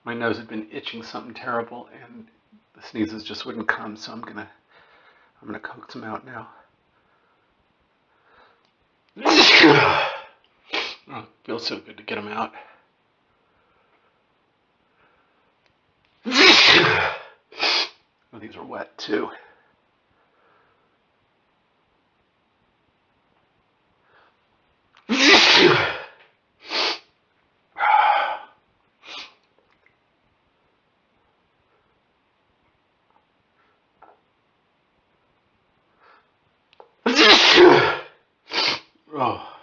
My nose had been itching something terrible, and the sneezes just wouldn't come. So I'm gonna coax them out now. Oh, it feels so good to get them out. Oh, these are wet too. Oh.